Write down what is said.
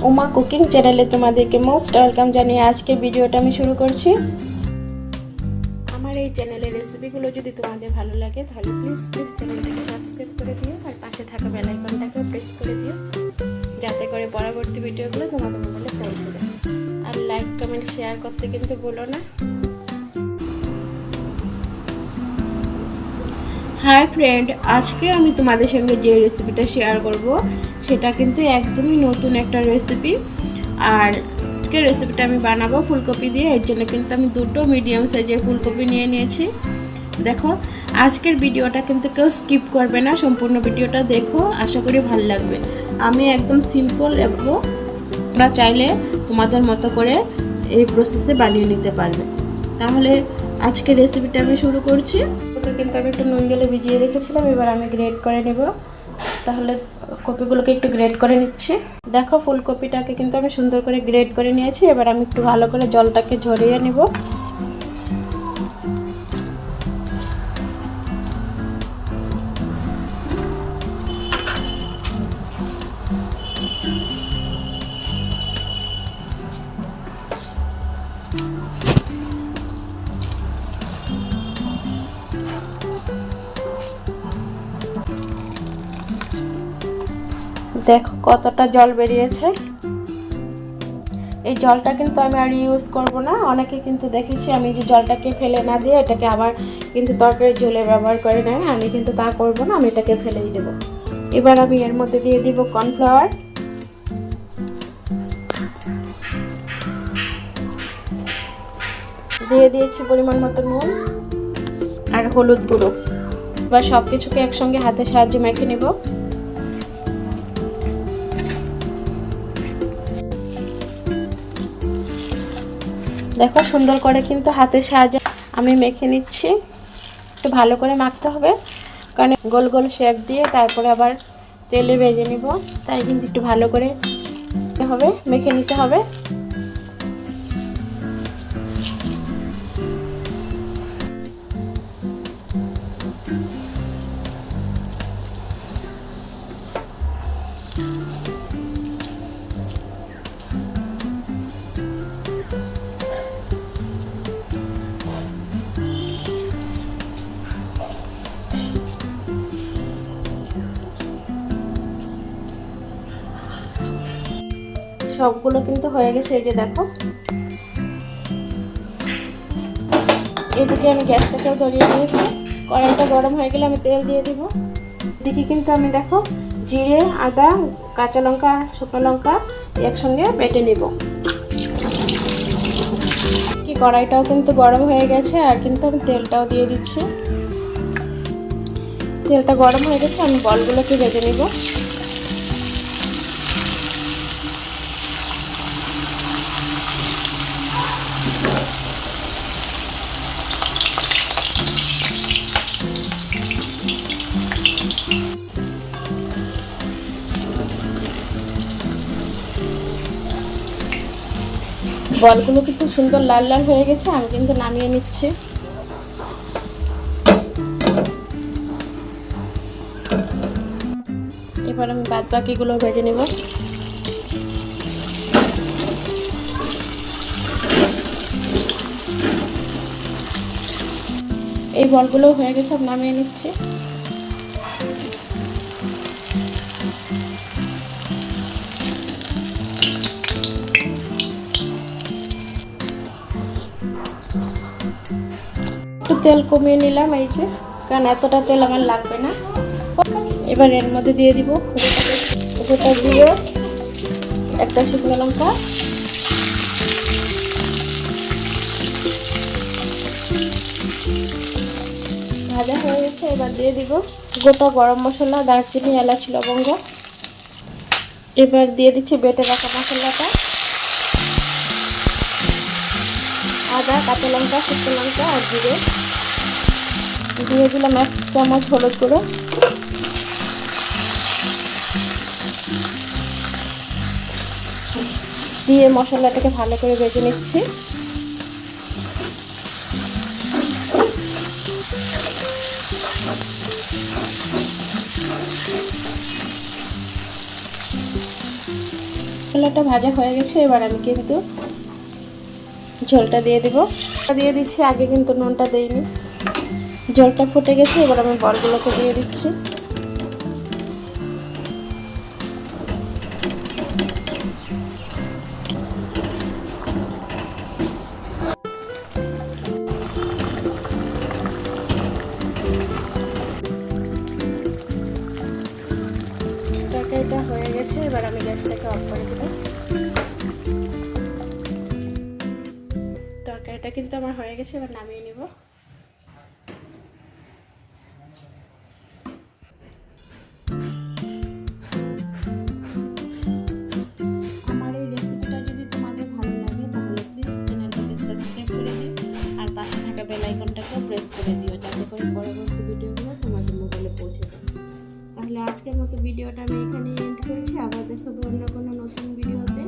Uma cooking চ্যানেলে তোমাদেরকে most welcome জানিয়ে আজকের ভিডিওটা আমি শুরু করছি। আমার এই চ্যানেলের রেসিপিগুলো যদি তোমাদের ভালো লাগে তাহলে প্লিজ চ্যানেলটাকে সাবস্ক্রাইব করে দিও আর পাশে থাকা বেল আইকনটাকে প্রেস করে দিও, যাতে করে পরবর্তী ভিডিওগুলো তোমাদের মোবাইলে পৌঁছে যায়। আর লাইক কমেন্ট শেয়ার করতে কিন্তু ভুলো না। হাই ফ্রেন্ড, আজকে আমি তোমাদের সঙ্গে যে রেসিপিটা শেয়ার করব সেটা কিন্তু একদমই নতুন একটা রেসিপি। আর আজকের রেসিপিটা আমি বানাবো ফুলকপি দিয়ে। এর জন্য কিন্তু আমি দুটো মিডিয়াম সাইজের ফুলকপি নিয়েছি। দেখো, আজকের ভিডিওটা কিন্তু কেউ স্কিপ করবে না, সম্পূর্ণ ভিডিওটা দেখো, আশা করি ভালো লাগবে। আমি একদম সিম্পল এবং তোমরা চাইলে তোমাদের মতো করে এই প্রসেসে বানিয়ে নিতে পারবে। তাহলে আজকের রেসিপিটা আমি শুরু করছি। ওটা কিন্তু আমি একটু নুন জলে ভিজিয়ে রেখেছিলাম, এবার আমি গ্রেট করে নেব। তাহলে কপিগুলোকে একটু গ্রেট করে নিচ্ছি। দেখো, ফুলকপিটাকে কিন্তু আমি সুন্দর করে গ্রেট করে নিয়েছি। এবার আমি একটু ভালো করে জলটাকে ঝরিয়ে নেব। দেখো কতটা জল বেরিয়েছে। এই জলটা কিন্তু আমি আর ইউজ করব না। অনেকে কিন্তু দেখেছি আমি যে জলটাকে ফেলে না দিয়ে এটাকে আবার কিন্তু তরকারির ঝোলে ব্যবহার করে নেয়। আমি কিন্তু তা করব না, আমি এটাকে ফেলেই দেব। এবার আমি এর মধ্যে দিয়ে দিব কর্নফ্লাওয়ার, দিয়ে দিয়েছি পরিমাণ মতো নুন আর হলুদ গুঁড়ো। এবার সব কিছুকে একসঙ্গে হাতের সাহায্যে মেখে নেব। দেখো, সুন্দর করে কিন্তু হাতের সাহায্যে আমি মেখে নিচ্ছি। একটু ভালো করে মাখতে হবে, কারণ গোল গোল শেপ দিয়ে তারপরে আবার তেলে ভেজে নিব, তাই কিন্তু একটু ভালো করে মেখে নিতে হবে। সবগুলো কিন্তু হয়ে গেছে। এই যে দেখো, এদিকে আমি গ্যাসটাকেও ধরিয়ে দিয়েছি। কড়াইটা গরম হয়ে গেলে আমি তেল দিয়ে দিব। এদিকে কিন্তু আমি দেখো জিরে, আদা, কাঁচা লঙ্কা, শুকনো লঙ্কা একসঙ্গে বেটে নেব। কি কড়াইটাও কিন্তু গরম হয়ে গেছে, আর কিন্তু আমি তেলটাও দিয়ে দিচ্ছি। তেলটা গরম হয়ে গেছে, আমি বলগুলোকে ভেজে নেব। বলগুলো কিন্তু সুন্দর লাল লাল হয়ে গেছে, আমি কিন্তু নামিয়ে নিচ্ছি। এবার আমি বাদ বাকিগুলো ভেজে নেব। এই বলগুলো হয়ে গেছে, আমি নামিয়ে নিচ্ছি। একটু তেল কমিয়ে নিলাম, এই যে, কারণ এতটা তেল আমার লাগবে না। এবার এর মধ্যে দিয়ে দিব গোটা জিরে, একটা শুকনো লঙ্কা, ভাজা হয়ে গেছে। এবার দিয়ে দিব গোটা গরম মশলা, দারচিনি, এলাচ, লবঙ্গ। এবার দিয়ে দিচ্ছি বেটে রাখা মশলাটা, আদা, কাঁচা লঙ্কা, শুকনো লঙ্কা আর জিরে। দিয়ে দিলাম 1 চামচ হলুদ গুঁড়ো। দিয়ে মশলাটাকে ভালো করে ভেজে নিচ্ছি। মশলাটা ভাজা হয়ে গেছে, এবার আমি কিন্তু ঝোলটা দিয়ে দেবো। দিয়ে দিচ্ছি, আগে কিন্তু নুনটা দেইনি। ঝোলটা ফুটে গেছে, এবার আমি বলগুলোকে দিয়ে দিচ্ছি। তরকারিটা হয়ে গেছে, এবার আমি গ্যাসটাকে অফ করে দেব। তরকারিটা কিন্তু আমার হয়ে গেছে, এবার নামিয়ে নিব। আমার এই রেসিপিটা যদি তোমাদের ভালো লাগে তাহলে প্লিজ চ্যানেলটাকে সাবস্ক্রাইব করে দিও আর পাশে থাকা বেল আইকনটাকেও প্রেস করে দিও, যাতে করে পরবর্তী ভিডিওগুলো তোমাদের মোবাইলে পৌঁছে যায়। তাহলে আজকের মতো ভিডিওটা আমি এখানেই এন্ড করেছি। আবার দেখাবো অন্য কোনো নতুন ভিডিওতে।